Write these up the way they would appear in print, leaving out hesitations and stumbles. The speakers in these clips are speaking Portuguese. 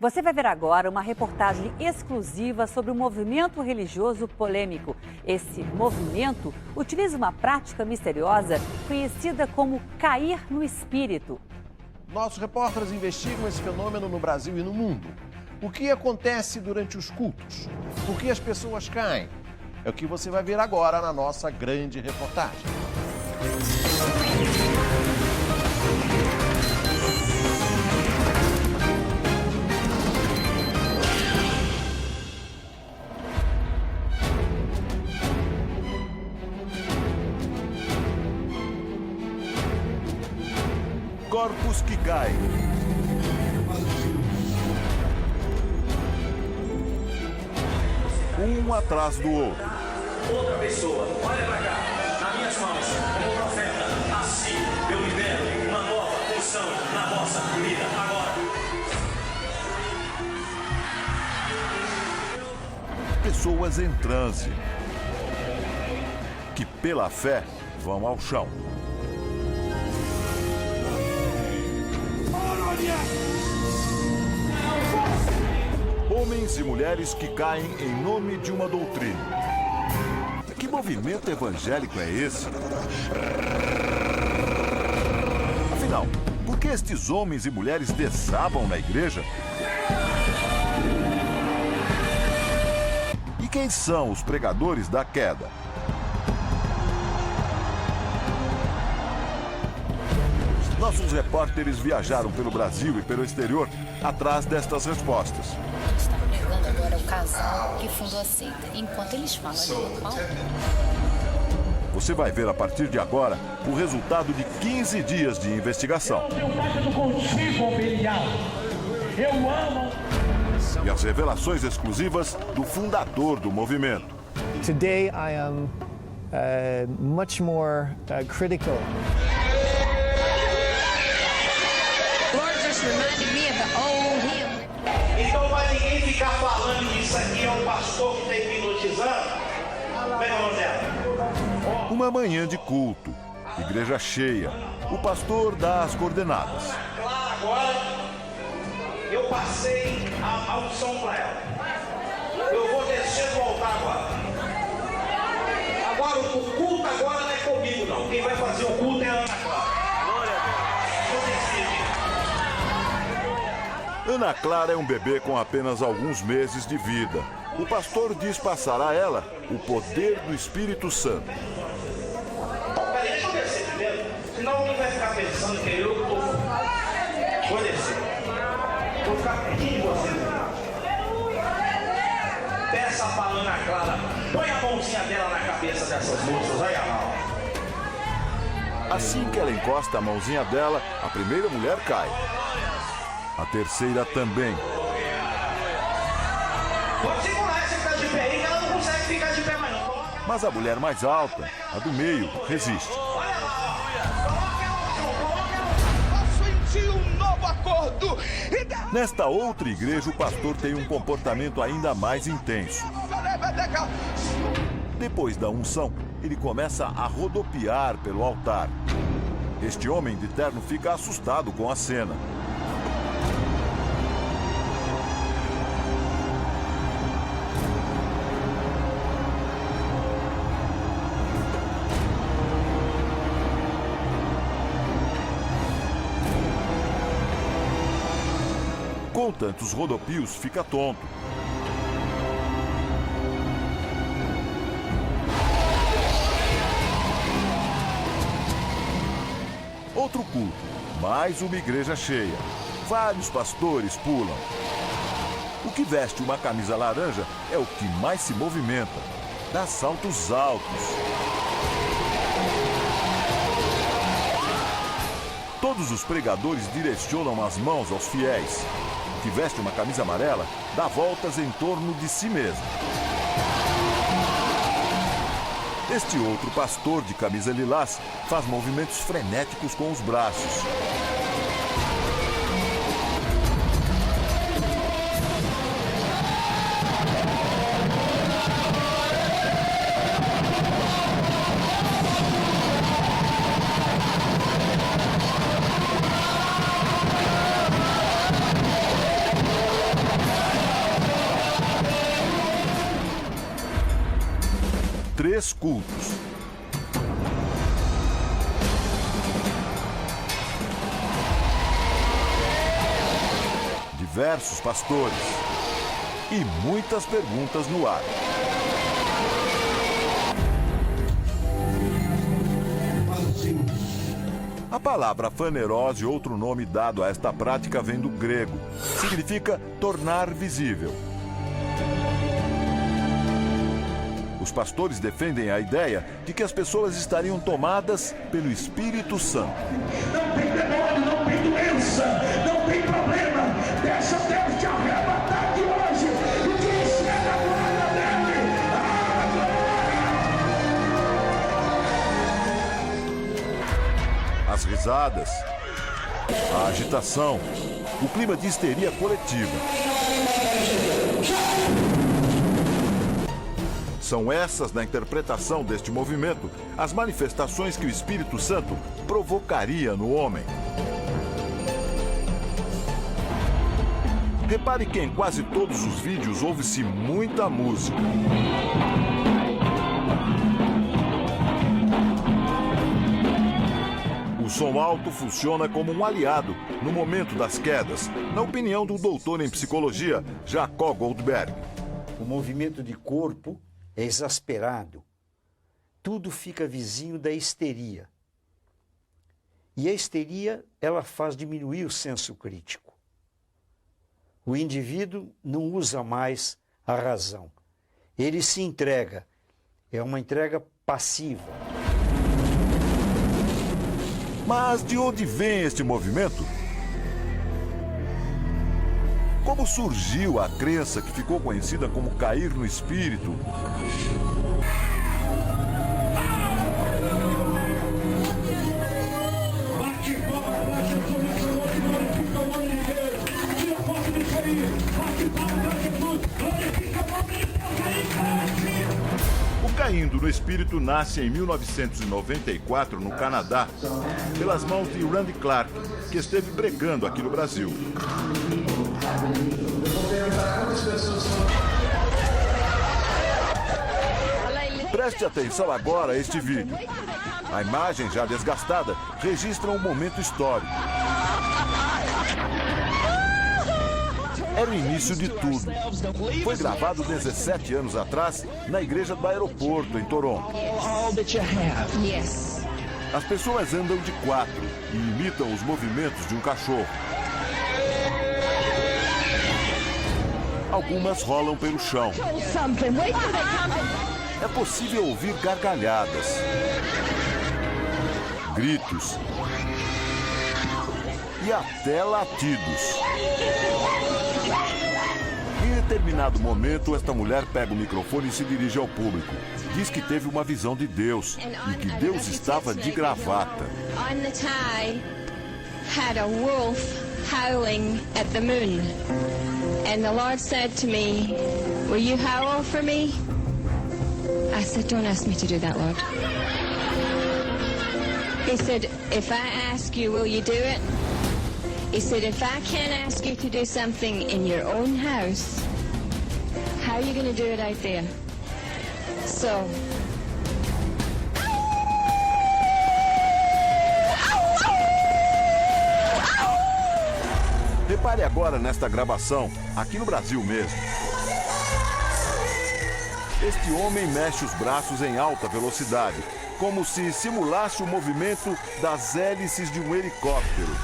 Você vai ver agora uma reportagem exclusiva sobre um movimento religioso polêmico. Esse movimento utiliza uma prática misteriosa conhecida como cair no espírito. Nossos repórteres investigam esse fenômeno no Brasil e no mundo. O que acontece durante os cultos? Por que as pessoas caem? É o que você vai ver agora na nossa grande reportagem. Corpos que caem. Um atrás do outro. Outra pessoa, olha pra cá, nas minhas mãos, como profeta, assim eu libero uma nova porção na vossa vida agora. Pessoas em transe, que pela fé vão ao chão. Homens e mulheres que caem em nome de uma doutrina. Que movimento evangélico é esse? Afinal, por que estes homens e mulheres desabam na igreja? E quem são os pregadores da queda? Nossos repórteres viajaram pelo Brasil e pelo exterior atrás destas respostas. Está pregando agora o casal que fundou a seita. Enquanto eles falam de local, Você vai ver a partir de agora o resultado de 15 dias de investigação. Eu amo. E as revelações exclusivas do fundador do movimento. Today I am much more critical. Lord just reminded me of the old hymn. Então vai ninguém ficar falando que isso aqui é um pastor que está hipnotizando? Pega a mão dela. Uma manhã de culto, igreja cheia. O pastor dá as coordenadas. Claro, agora eu passei a unção para ela. Eu vou descer do altar agora. Agora o culto agora não é comigo não. Quem vai fazer o culto é a Ana Clara. Glória a Deus. Ana Clara é um bebê com apenas alguns meses de vida. O pastor diz passar a ela o poder do Espírito Santo. Peraí, deixa eu descer primeiro. Senão alguém vai ficar pensando que eu estou. Vou descer. Vou ficar pertinho de você. Peça para Ana Clara. Põe a mãozinha dela na cabeça dessas moças. Aí, Amal. Assim que ela encosta a mãozinha dela, a primeira mulher cai. A terceira também. Pode segurar essa que está de pé aí, que ela não consegue ficar de pé mais não. Mas a mulher mais alta, a do meio, resiste. Olha lá, coloca ela. Senti um novo acordo. Nesta outra igreja, o pastor tem um comportamento ainda mais intenso. Depois da unção, ele começa a rodopiar pelo altar. Este homem de terno fica assustado com a cena. Com tantos rodopios, fica tonto. Outro culto, mais uma igreja cheia. Vários pastores pulam. O que veste uma camisa laranja é o que mais se movimenta. Dá saltos altos. Todos os pregadores direcionam as mãos aos fiéis. O que veste uma camisa amarela dá voltas em torno de si mesmo. Este outro pastor de camisa lilás faz movimentos frenéticos com os braços. 3 cultos. Diversos pastores e muitas perguntas no ar. A palavra fanerose, outro nome dado a esta prática, vem do grego. Significa tornar visível. Os pastores defendem a ideia de que as pessoas estariam tomadas pelo Espírito Santo. Não tem demônio, não tem doença, não tem problema. Deixa Deus te arrebatar de hoje e te encher a glória dele. As risadas, a agitação, o clima de histeria coletiva. São essas, na interpretação deste movimento, as manifestações que o Espírito Santo provocaria no homem. Repare que em quase todos os vídeos ouve-se muita música. O som alto funciona como um aliado no momento das quedas, na opinião do doutor em psicologia, Jacob Goldberg. O movimento de corpo é exasperado. Tudo fica vizinho da histeria. E a histeria, ela faz diminuir o senso crítico. O indivíduo não usa mais a razão. Ele se entrega. É uma entrega passiva. Mas de onde vem este movimento? Como surgiu a crença que ficou conhecida como cair no espírito? O Caindo no Espírito nasce em 1994 no Canadá, pelas mãos de Randy Clark, que esteve pregando aqui no Brasil. Preste atenção agora a este vídeo. A imagem, já desgastada, registra um momento histórico. Era o início de tudo. Foi gravado 17 anos atrás na igreja do aeroporto, em Toronto. As pessoas andam de 4 e imitam os movimentos de um cachorro. Algumas rolam pelo chão. É possível ouvir gargalhadas, gritos e até latidos. Em determinado momento, esta mulher pega o microfone e se dirige ao público. Diz que teve uma visão de Deus e que Deus estava de gravata. On the tie had a wolf howling at the moon. And the Lord said to me, "Will you howl for me?" I said, "Don't ask me to do that, Lord." He said, "If I ask you, will you do it?" He said, "If I can't ask you to do something in your own house, how are you going to do it out there?" So... Repare agora nesta gravação, aqui no Brasil mesmo. Este homem mexe os braços em alta velocidade, como se simulasse o movimento das hélices de um helicóptero.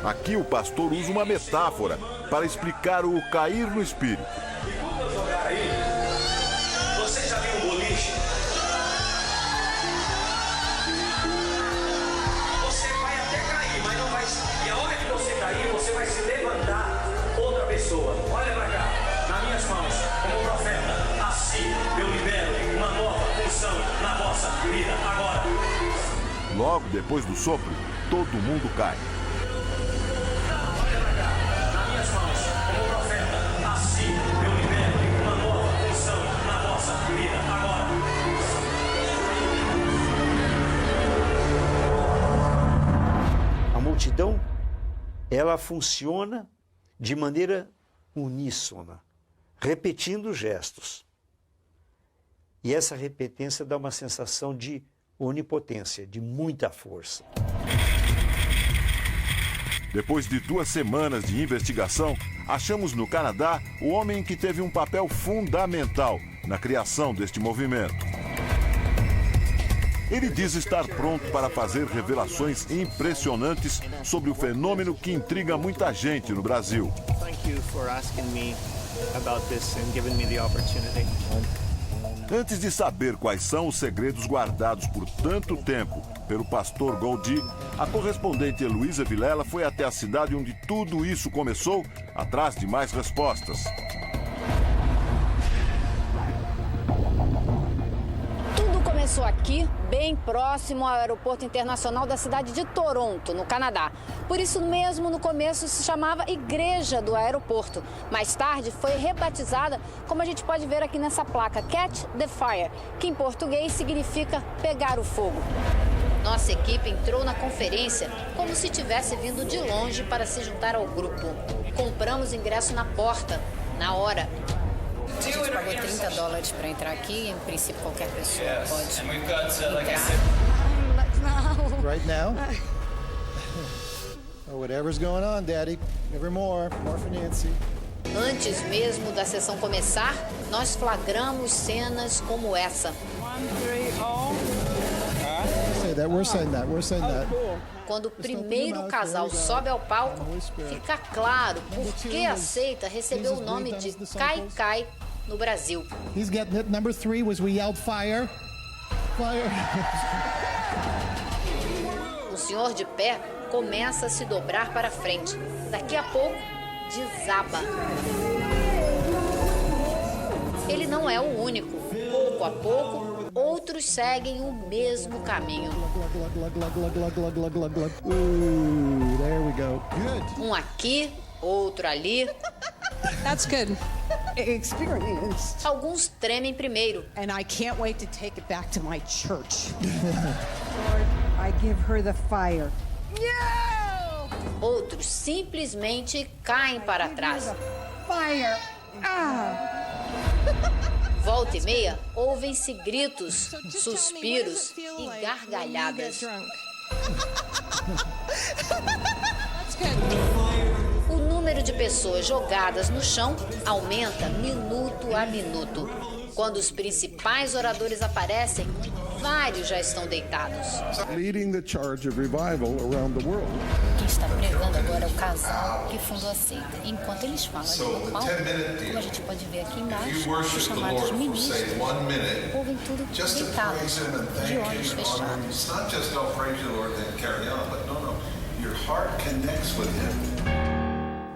Aqui o pastor usa uma metáfora para explicar o cair no espírito. Você já viu um boliche? Você vai até cair, mas não vai. E a hora que você cair, você vai se levantar outra pessoa. Olha pra cá, nas minhas mãos, como profeta, assim eu libero uma nova função na vossa vida agora. Logo depois do sopro, todo mundo cai. Olha pra cá, nas minhas mãos, como profeta, assim eu libero uma nova função na vossa vida agora. A multidão ela funciona de maneira uníssona, repetindo gestos. E essa repetência dá uma sensação de onipotência, de muita força. Depois de 2 semanas de investigação, achamos no Canadá o homem que teve um papel fundamental na criação deste movimento. Ele diz estar pronto para fazer revelações impressionantes sobre o fenômeno que intriga muita gente no Brasil. Antes de saber quais são os segredos guardados por tanto tempo pelo pastor Goldi, a correspondente Heloísa Vilela foi até a cidade onde tudo isso começou, atrás de mais respostas. Começou aqui, bem próximo ao Aeroporto Internacional da cidade de Toronto, no Canadá. Por isso mesmo, no começo se chamava Igreja do Aeroporto. Mais tarde foi rebatizada, como a gente pode ver aqui nessa placa, Catch the Fire, que em português significa pegar o fogo. Nossa equipe entrou na conferência como se tivesse vindo de longe para se juntar ao grupo. Compramos ingresso na porta, na hora. A gente pagou $30 para entrar aqui, em princípio qualquer pessoa pode entrar. Right now? Oh, whatever's going on, Daddy. Never more for Nancy. Antes mesmo da sessão começar, nós flagramos cenas como essa. Say that, we're saying that. Quando o primeiro casal sobe ao palco, fica claro por que a seita recebeu o nome de Kai Kai no Brasil. He's getting it. Number 3 was we yelled fire. Fire. O senhor de pé começa a se dobrar para frente. Daqui a pouco, desaba. Ele não é o único. Pouco a pouco, outros seguem o mesmo caminho. There we go. Good. Um aqui, outro ali. That's good. Experience. Alguns tremem primeiro. And I can't wait to take it back to my church. Lord, I give her the fire. Yeah! Outros simplesmente caem para trás. Fire. Volta e meia, ouvem-se gritos, suspiros e gargalhadas. O número de pessoas jogadas no chão aumenta minuto a minuto. Quando os principais oradores aparecem, vários já estão deitados. Quem está pregando agora é o casal que fundou a seita. Enquanto eles falam ali no palco, como a gente pode ver aqui embaixo, os chamados ministros ouvem tudo deitados, de olhos fechados.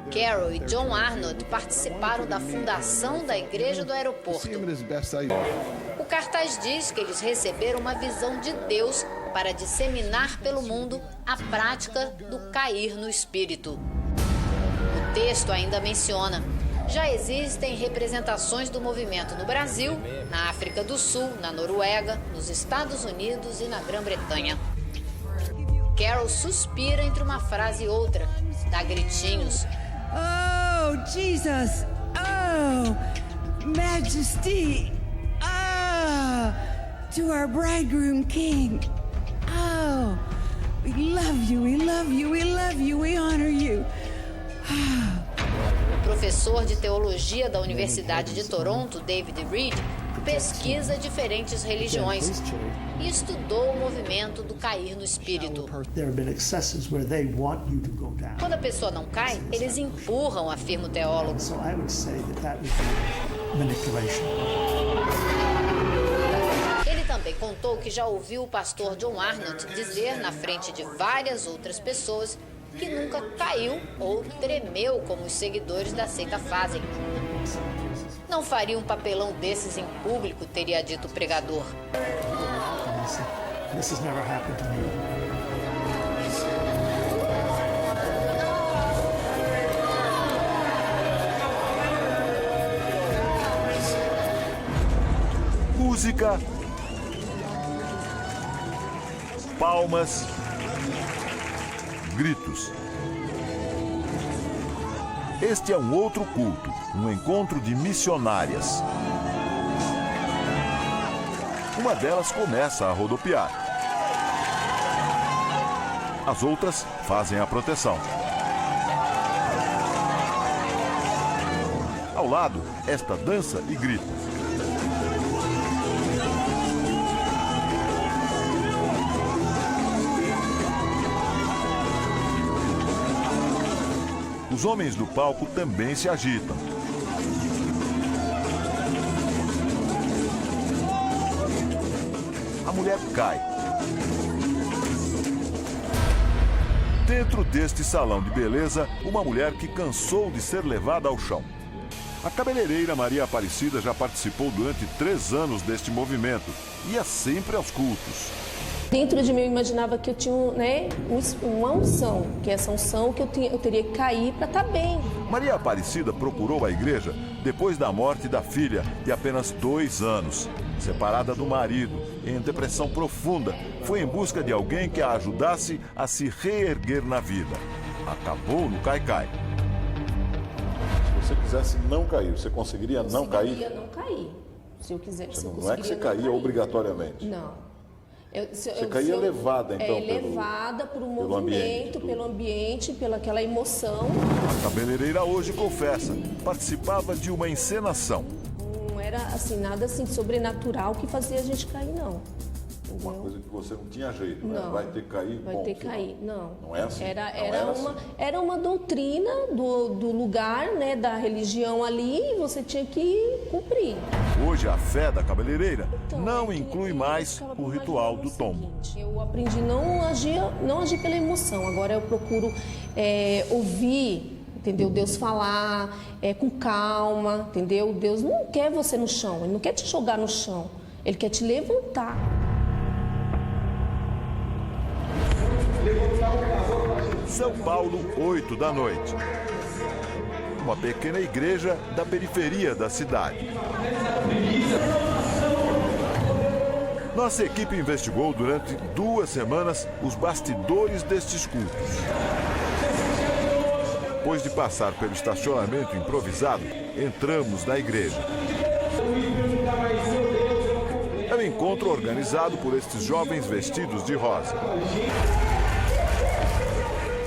Carol e John Arnott participaram da fundação da Igreja do Aeroporto. O cartaz diz que eles receberam uma visão de Deus para disseminar pelo mundo a prática do cair no espírito. O texto ainda menciona: já existem representações do movimento no Brasil, na África do Sul, na Noruega, nos Estados Unidos e na Grã-Bretanha. Carol suspira entre uma frase e outra, dá gritinhos. Oh, Jesus! Oh, Majesty! Ah, to our bridegroom king! Oh, we love you, we love you, we love you, we honor you! O professor de teologia da Universidade de Toronto, David Reed, pesquisa diferentes religiões e estudou o movimento do cair no espírito. Quando a pessoa não cai, eles empurram, afirma o teólogo. Ele também contou que já ouviu o pastor John Arnott dizer na frente de várias outras pessoas que nunca caiu ou tremeu como os seguidores da seita fazem. Não faria um papelão desses em público, teria dito o pregador. This has never happened to me. Música, palmas, gritos. Este é um outro culto, um encontro de missionárias. Uma delas começa a rodopiar. As outras fazem a proteção. Ao lado, esta dança e grita. Os homens do palco também se agitam. A mulher cai. Dentro deste salão de beleza, uma mulher que cansou de ser levada ao chão. A cabeleireira Maria Aparecida já participou durante 3 anos deste movimento. Ia sempre aos cultos. Dentro de mim eu imaginava que eu tinha uma unção, que essa unção que eu teria que cair para estar bem. Maria Aparecida procurou a igreja depois da morte da filha, de apenas 2 anos. Separada do marido, em depressão profunda, foi em busca de alguém que a ajudasse a se reerguer na vida. Acabou no cai-cai. Se você quisesse não cair, você conseguiria não cair? Eu conseguiria não cair, se eu quisesse. Não é que você caía obrigatoriamente? Não. Você caía levada, então, levada por um movimento, pelo ambiente, pelaquela emoção. A cabeleireira hoje confessa, participava de uma encenação. Não era assim, nada assim sobrenatural que fazia a gente cair, não. Uma coisa que você não tinha jeito, não. Né? Vai ter que cair, vai ter que cair, não. Não é assim? Era uma doutrina do lugar, né, da religião ali, e você tinha que cumprir. Hoje a fé da cabeleireira não inclui mais o ritual do tombo. Eu aprendi não agir pela emoção, agora eu procuro ouvir, entendeu? Deus falar com calma, entendeu? Deus não quer você no chão, Ele não quer te jogar no chão, Ele quer te levantar. São Paulo, 8 da noite. Uma pequena igreja da periferia da cidade. Nossa equipe investigou durante 2 semanas os bastidores destes cultos. Depois de passar pelo estacionamento improvisado, entramos na igreja. É um encontro organizado por estes jovens vestidos de rosa.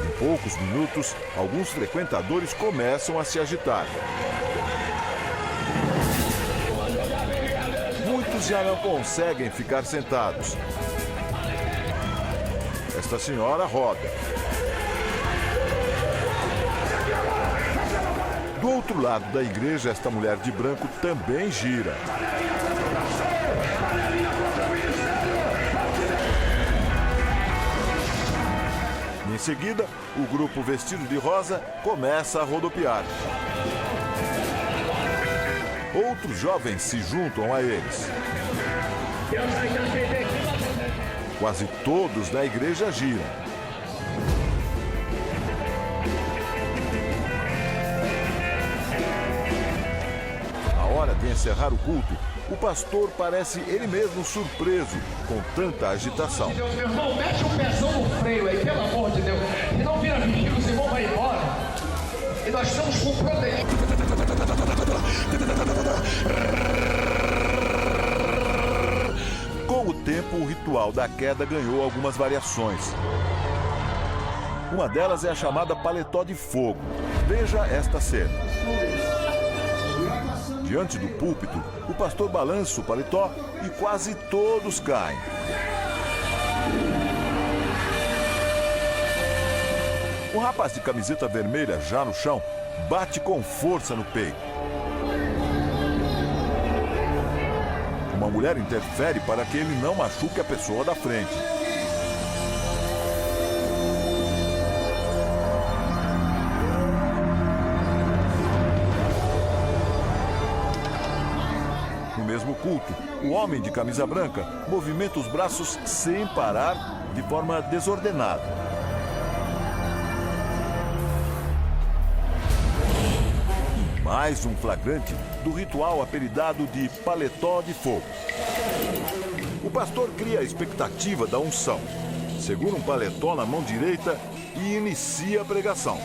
Em poucos minutos, alguns frequentadores começam a se agitar. Muitos já não conseguem ficar sentados. Esta senhora roda. Do outro lado da igreja, esta mulher de branco também gira. Em seguida, o grupo vestido de rosa começa a rodopiar. Outros jovens se juntam a eles. Quase todos na igreja giram. Na hora de encerrar o culto, o pastor parece ele mesmo surpreso com tanta agitação. Meu irmão, mete um pezão no freio aí, pelo amor de Deus. E não vira menino, os irmãos vão embora. E nós estamos com proteína. Com o tempo, o ritual da queda ganhou algumas variações. Uma delas é a chamada paletó de fogo. Veja esta cena. Diante do púlpito, o pastor balança o paletó e quase todos caem. Um rapaz de camiseta vermelha, já no chão, bate com força no peito. Uma mulher interfere para que ele não machuque a pessoa da frente. No mesmo culto, o homem de camisa branca movimenta os braços sem parar, de forma desordenada. Mais um flagrante do ritual apelidado de paletó de fogo. O pastor cria a expectativa da unção, segura um paletó na mão direita e inicia a pregação.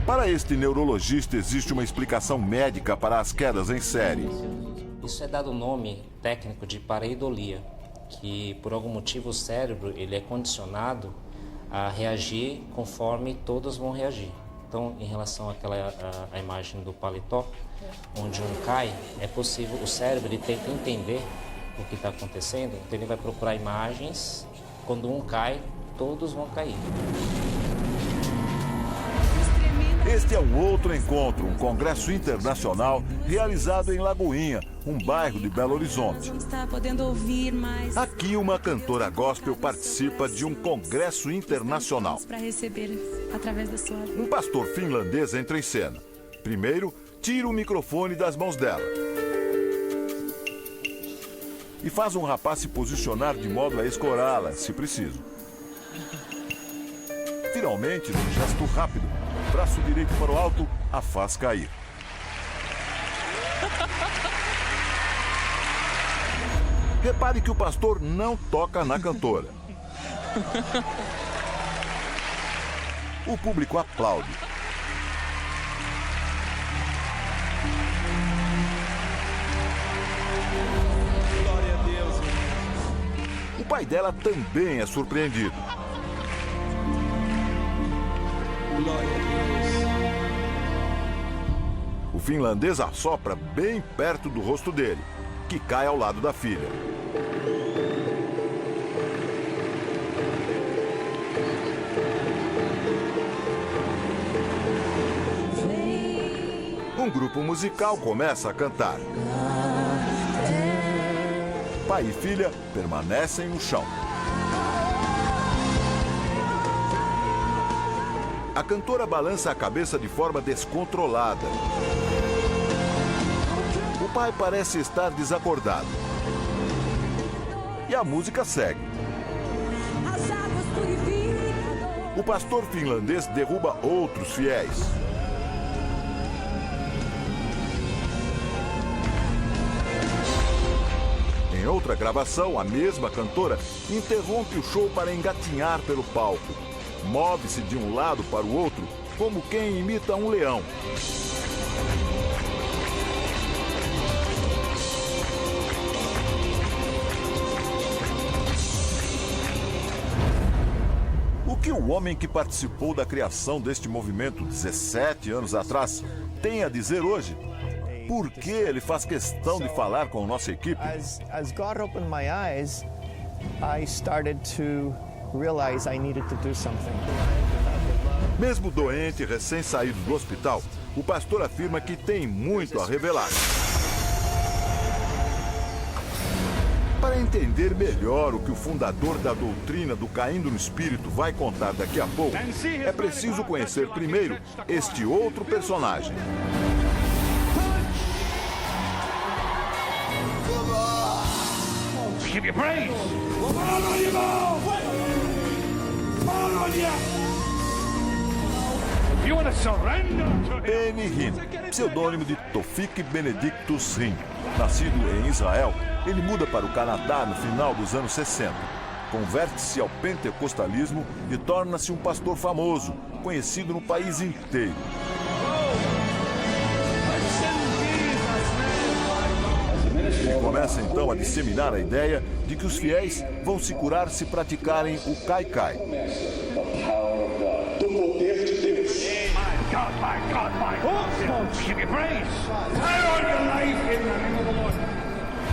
Para este neurologista, existe uma explicação médica para as quedas em série. Isso é dado o nome técnico de pareidolia, que por algum motivo o cérebro ele é condicionado a reagir conforme todos vão reagir. Então, em relação àquela a imagem do paletó, onde um cai, é possível, o cérebro ele tenta entender o que está acontecendo, então ele vai procurar imagens, quando um cai, todos vão cair. Este é um outro encontro, um congresso internacional realizado em Lagoinha, um bairro de Belo Horizonte. Está podendo ouvir mais. Aqui uma cantora gospel participa de um congresso internacional. Para receber através da sua vida. Um pastor finlandês entra em cena. Primeiro, tira o microfone das mãos dela e faz um rapaz se posicionar de modo a escorá-la, se preciso. Finalmente, num gesto rápido, braço direito para o alto, a faz cair. Repare que o pastor não toca na cantora. O público aplaude. Glória a Deus. O pai dela também é surpreendido. Glória a Deus. O finlandês assopra bem perto do rosto dele, que cai ao lado da filha. Um grupo musical começa a cantar. Pai e filha permanecem no chão. A cantora balança a cabeça de forma descontrolada. O pai parece estar desacordado. E a música segue. O pastor finlandês derruba outros fiéis. Em outra gravação, a mesma cantora interrompe o show para engatinhar pelo palco. Move-se de um lado para o outro, como quem imita um leão. O que o homem que participou da criação deste movimento 17 anos atrás tem a dizer hoje? Por que ele faz questão de falar com nossa equipe? As God opened my eyes, I started to realize I needed to do something. Mesmo doente, recém-saído do hospital, o pastor afirma que tem muito a revelar. Para entender melhor o que o fundador da doutrina do caindo no espírito vai contar daqui a pouco, é preciso conhecer primeiro este outro personagem. Give you praise. You want to surrender to him? Benny Hinn, pseudônimo de Tofik Benedictus Hinn. Nascido em Israel, ele muda para o Canadá no final dos anos 60. Converte-se ao pentecostalismo e torna-se um pastor famoso, conhecido no país inteiro. E começa então a disseminar a ideia de que os fiéis vão se curar se praticarem o Kaikai. Do poder de Deus. My God, give you praise. Turn on your life in the name of the Lord.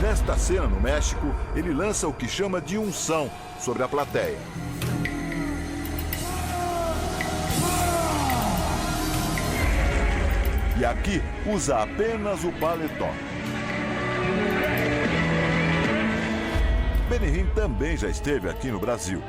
Nesta cena no México, ele lança o que chama de unção sobre a plateia. E aqui usa apenas o paletó. Benny Hinn também já esteve aqui no Brasil.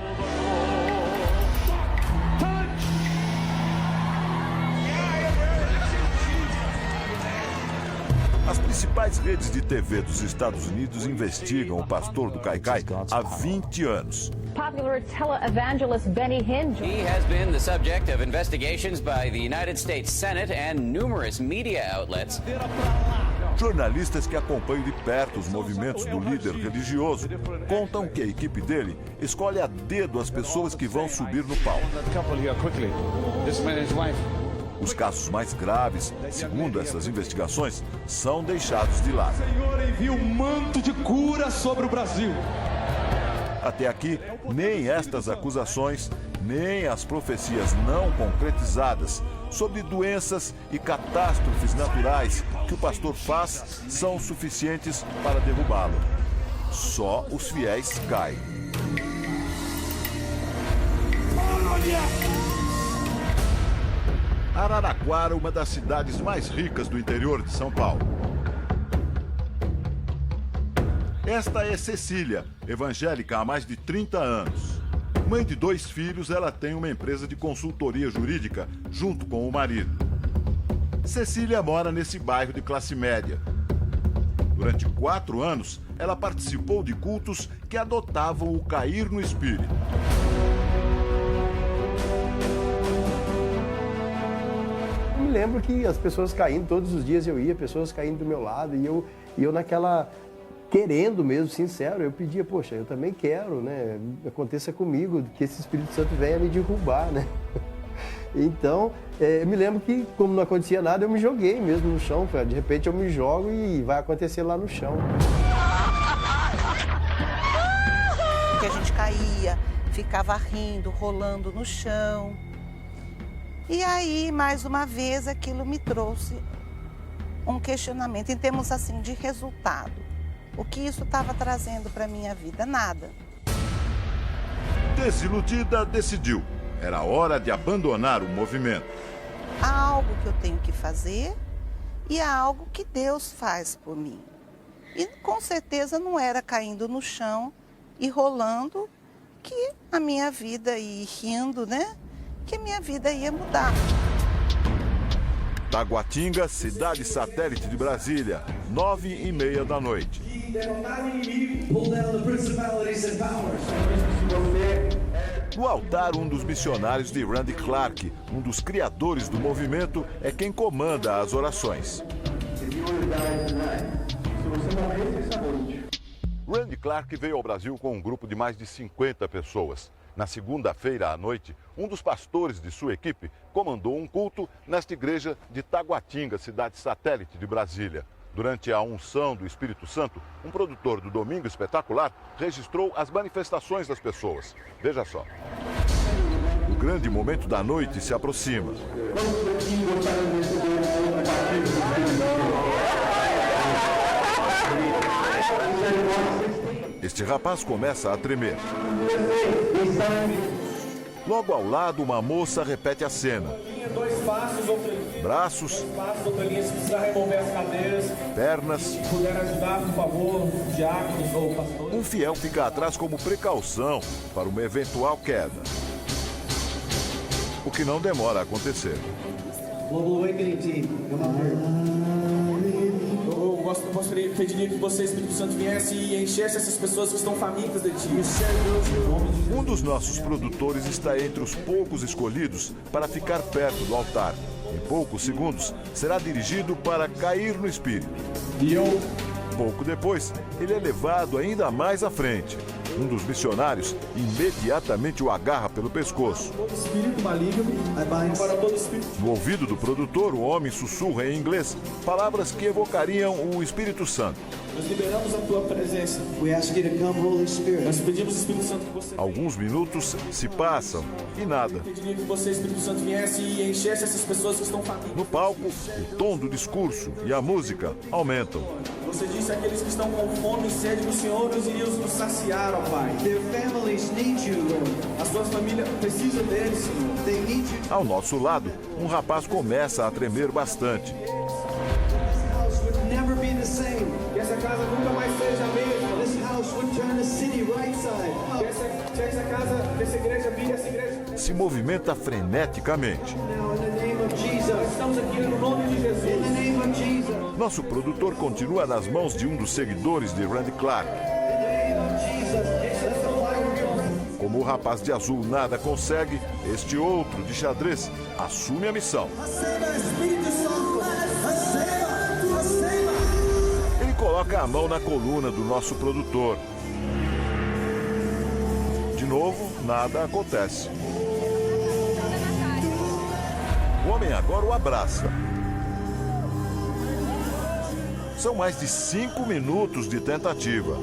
As principais redes de TV dos Estados Unidos investigam o pastor do Kaikai há 20 anos. Popular televangelist Benny Hinn. He has been the subject of investigations by the United States Senate and numerous media outlets. Jornalistas que acompanham de perto os movimentos do líder religioso contam que a equipe dele escolhe a dedo as pessoas que vão subir no palco. Os casos mais graves, segundo essas investigações, são deixados de lado. O Senhor envia um manto de cura sobre o Brasil. Até aqui, nem estas acusações, nem as profecias não concretizadas sobre doenças e catástrofes naturais que o pastor faz são suficientes para derrubá-lo. Só os fiéis caem. Araraquara, uma das cidades mais ricas do interior de São Paulo. Esta é Cecília, evangélica há mais de 30 anos. Mãe de 2 filhos, ela tem uma empresa de consultoria jurídica junto com o marido. Cecília mora nesse bairro de classe média. Durante 4 anos, ela participou de cultos que adotavam o cair no espírito. Eu me lembro que as pessoas caindo, todos os dias eu ia, pessoas caindo do meu lado, e eu naquela, querendo mesmo, sincero, eu pedia, poxa, eu também quero, né, aconteça comigo, que esse Espírito Santo venha me derrubar, né. Então, eu me lembro que, como não acontecia nada, eu me joguei mesmo no chão, de repente eu me jogo e vai acontecer lá no chão. Que a gente caía, ficava rindo, rolando no chão. E aí, mais uma vez, aquilo me trouxe um questionamento em termos assim de resultado. O que isso estava trazendo para a minha vida? Nada. Desiludida, decidiu. Era hora de abandonar o movimento. Há algo que eu tenho que fazer e há algo que Deus faz por mim. E com certeza não era caindo no chão e rolando que a minha vida e rindo, né? Que a minha vida ia mudar. Taguatinga, cidade satélite de Brasília, 9h30 da noite. No altar, um dos missionários de Randy Clark, um dos criadores do movimento, é quem comanda as orações. Randy Clark veio ao Brasil com um grupo de mais de 50 pessoas. Na segunda-feira à noite, um dos pastores de sua equipe comandou um culto nesta igreja de Taguatinga, cidade satélite de Brasília. Durante a unção do Espírito Santo, um produtor do Domingo Espetacular registrou as manifestações das pessoas. Veja só. O grande momento da noite se aproxima. Este rapaz começa a tremer. Logo ao lado, uma moça repete a cena. Braços, pernas. Um fiel fica atrás como precaução para uma eventual queda. O que não demora a acontecer. Pediria que você, Espírito Santo, viesse e enchesse essas pessoas que estão famintas de ti. Um dos nossos produtores está entre os poucos escolhidos para ficar perto do altar. Em poucos segundos, será dirigido para cair no espírito. Pouco depois, ele é levado ainda mais à frente. Um dos missionários imediatamente o agarra pelo pescoço. No ouvido do produtor, o homem sussurra em inglês palavras que evocariam o Espírito Santo. Nós liberamos a tua presença. Nós pedimos, Espírito Santo, que você... Alguns minutos se passam e nada. Pediria que você, Espírito Santo, viesse e enchesse essas pessoas que estão famintas. No palco, o tom do discurso e a música aumentam. Você disse àqueles que estão com fome e sede do Senhor, os irias nos saciar, ó Pai. Their families need you, Lord. A sua família precisa deles, Senhor. They need you. Ao nosso lado, um rapaz começa a tremer bastante. Que essa casa nunca mais seja a mesma. This house would turn the city right side. Que essa igreja vire essa igreja. Se movimenta freneticamente. Nós estamos aqui no nome de Jesus. Nosso produtor continua nas mãos de um dos seguidores de Randy Clark. Como o rapaz de azul nada consegue, este outro de xadrez assume a missão. Ele coloca a mão na coluna do nosso produtor. De novo, nada acontece. O homem agora o abraça. São mais de 5 minutos de tentativa.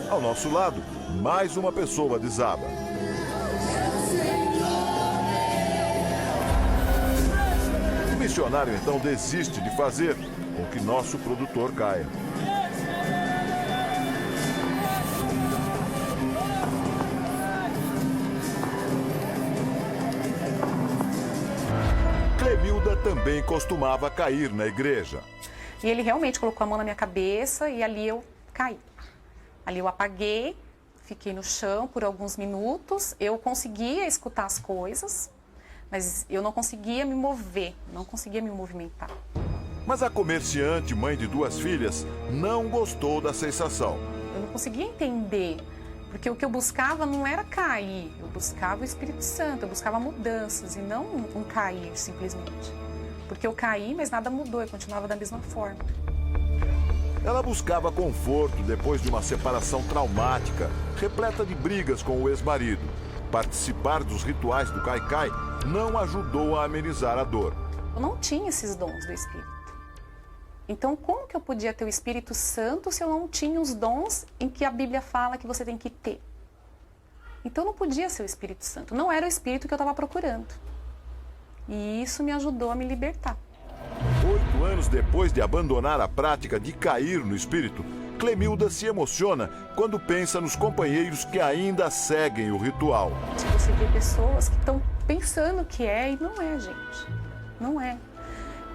Ao nosso lado, mais uma pessoa desaba. O missionário então desiste de fazer com que nosso produtor caia. Clemilda também costumava cair na igreja. E ele realmente colocou a mão na minha cabeça e ali eu caí. Ali eu apaguei, fiquei no chão por alguns minutos. Eu conseguia escutar as coisas, mas eu não conseguia me mover, não conseguia me movimentar. Mas a comerciante, mãe de 2 filhas, não gostou da sensação. Eu não conseguia entender, porque o que eu buscava não era cair, eu buscava o Espírito Santo, eu buscava mudanças e não um cair simplesmente. Porque eu caí, mas nada mudou, eu continuava da mesma forma. Ela buscava conforto depois de uma separação traumática, repleta de brigas com o ex-marido. Participar dos rituais do Cai-Cai não ajudou a amenizar a dor. Eu não tinha esses dons do Espírito. Então, como que eu podia ter o Espírito Santo se eu não tinha os dons em que a Bíblia fala que você tem que ter? Então, não podia ser o Espírito Santo. Não era o Espírito que eu estava procurando. E isso me ajudou a me libertar. 8 anos depois de abandonar a prática de cair no Espírito, Clemilda se emociona quando pensa nos companheiros que ainda seguem o ritual. Você vê pessoas que estão pensando que é e não é, gente. Não é.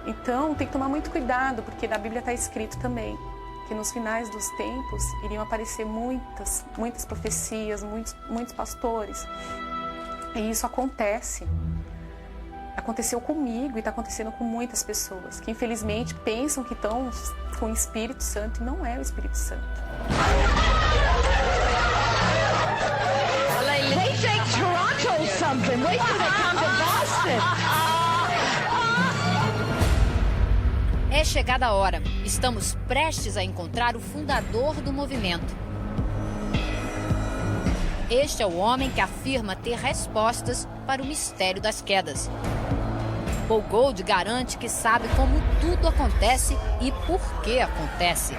Então, tem que tomar muito cuidado, porque na Bíblia está escrito também que nos finais dos tempos iriam aparecer muitas profecias, muitos pastores. E isso acontece. Aconteceu comigo e está acontecendo com muitas pessoas que, infelizmente, pensam que estão com o Espírito Santo e não é o Espírito Santo. They think Toronto's something. Wait till they come to Boston. É chegada a hora. Estamos prestes a encontrar o fundador do movimento. Este é o homem que afirma ter respostas para o mistério das quedas. Paul Gold garante que sabe como tudo acontece e por que acontece.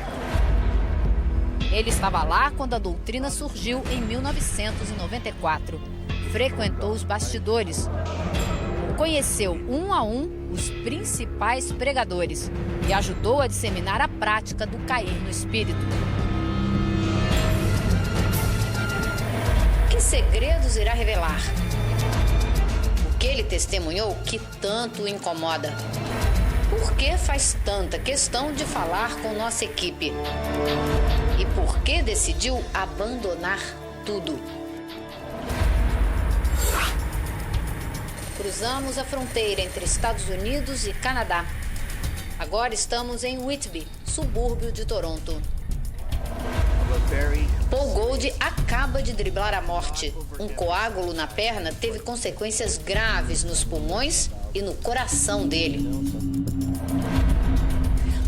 Ele estava lá quando a doutrina surgiu em 1994. Frequentou os bastidores. Conheceu um a um os principais pregadores e ajudou a disseminar a prática do cair no espírito. Que segredos irá revelar? O que ele testemunhou que tanto o incomoda? Por que faz tanta questão de falar com nossa equipe? E por que decidiu abandonar tudo? Cruzamos a fronteira entre Estados Unidos e Canadá. Agora estamos em Whitby, subúrbio de Toronto. Paul Gold acaba de driblar a morte. Um coágulo na perna teve consequências graves nos pulmões e no coração dele.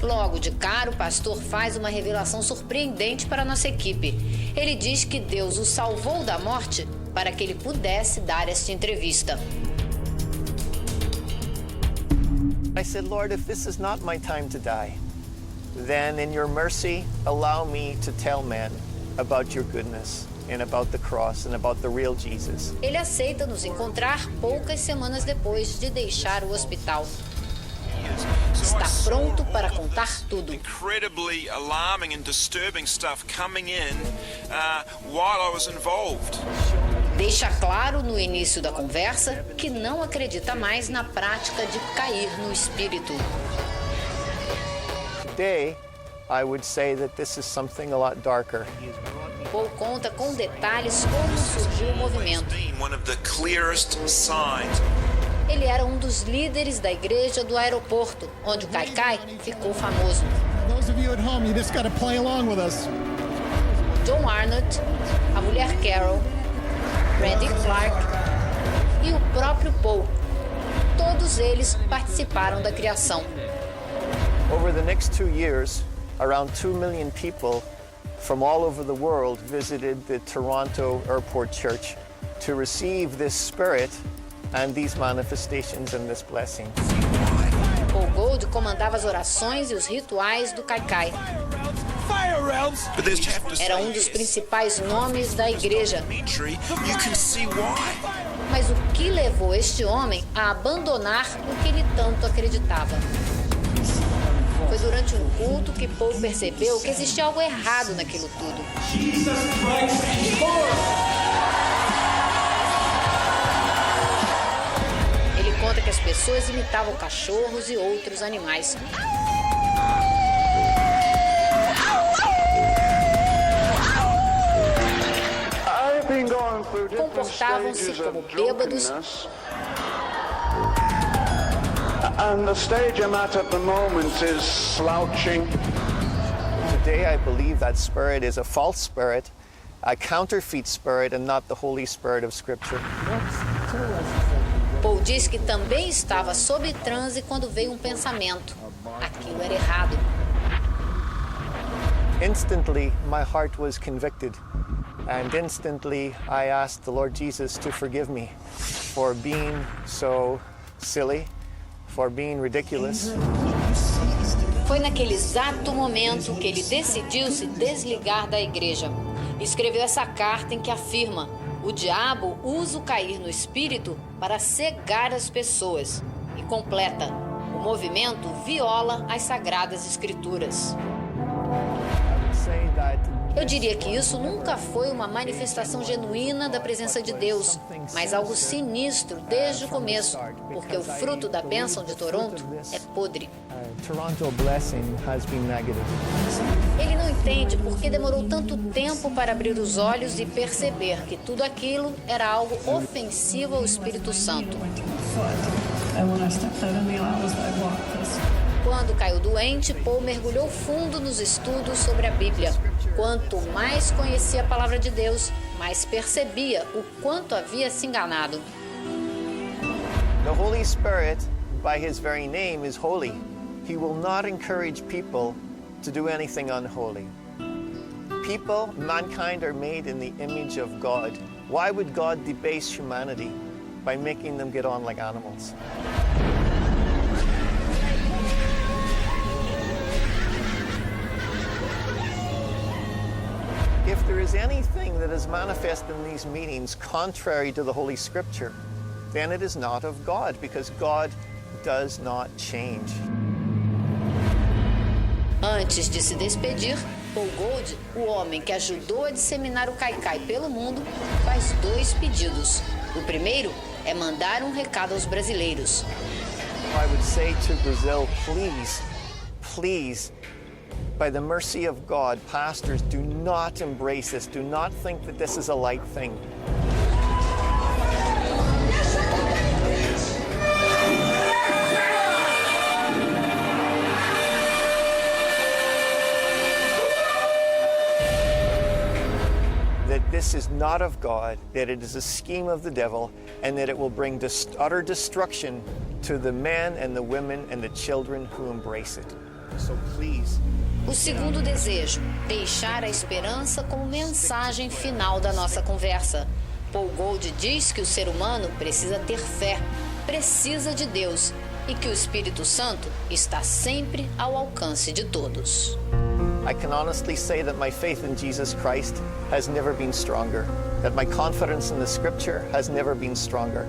Logo de cara, o pastor faz uma revelação surpreendente para a nossa equipe. Ele diz que Deus o salvou da morte para que ele pudesse dar esta entrevista. I said, Lord, if this is not my time to die, then in your mercy, allow me to tell men about your goodness and about the cross and about the real Jesus. Ele aceita nos encontrar poucas semanas depois de deixar o hospital. Está pronto para contar tudo. Incredibly alarming and disturbing stuff coming in while I was involved. Deixa claro no início da conversa que não acredita mais na prática de cair no espírito. Today, I would say that this is something a lot darker. Paul conta com detalhes como surgiu o movimento. Ele era um dos líderes da igreja do aeroporto, onde o Cai-Cai ficou famoso. John Arnott, a mulher Carol, Randy Clark e o próprio Paul. Todos eles participaram da criação. Over the next 2 years, around 2 million people from all over the world visited the Toronto Airport Church to receive this spirit and these manifestations and this blessing. Paul Gold comandava as orações e os rituais do Kaikai. Era um dos principais nomes da igreja. Mas o que levou este homem a abandonar o que ele tanto acreditava? Foi durante um culto que Paul percebeu que existia algo errado naquilo tudo. Ele conta que as pessoas imitavam cachorros e outros animais. Comportavam-se como bêbados. And the stage I'm at the moment is slouching. Today I believe that spirit is a false spirit, a counterfeit spirit, and not the Holy Spirit of Scripture. Paul diz que também estava sob transe quando veio um pensamento. Aquilo era errado. Instantly my heart was convicted, and instantly I asked the Lord Jesus to forgive me for being so silly, for being ridiculous. Foi naquele exato momento que ele decidiu se desligar da igreja. Escreveu essa carta em que afirma: o diabo usa o cair no espírito para cegar as pessoas. E completa: o movimento viola as sagradas escrituras. Eu diria que isso nunca foi uma manifestação genuína da presença de Deus, mas algo sinistro desde o começo, porque o fruto da bênção de Toronto é podre. Ele não entende por que demorou tanto tempo para abrir os olhos e perceber que tudo aquilo era algo ofensivo ao Espírito Santo. Quando caiu doente, Paul mergulhou fundo nos estudos sobre a Bíblia. Quanto mais conhecia a palavra de Deus, mais percebia o quanto havia se enganado. The Holy Spirit, by his very name, is holy. He will not encourage people to do anything unholy. People, mankind, are made in the image of God. Why would God debase humanity by making them get on like animals? If there is anything that is manifest in these meetings contrary to the Holy Scripture, then it is not of God, because God does not change. Antes de se despedir, Paul Gold, o homem que ajudou a disseminar o Kaikai pelo mundo, faz 2 pedidos. O primeiro é mandar um recado aos brasileiros. I would say to Brazil, please, by the mercy of God, pastors, do not embrace this. Do not think that this is a light thing. That this is not of God, that it is a scheme of the devil, and that it will bring utter destruction to the men and the women and the children who embrace it. So please. O segundo desejo, deixar a esperança como mensagem final da nossa conversa. Paul Gold diz que o ser humano precisa ter fé, precisa de Deus e que o Espírito Santo está sempre ao alcance de todos. I can honestly say that my faith in Jesus Christ has never been stronger, that my confidence in the Scripture has never been stronger.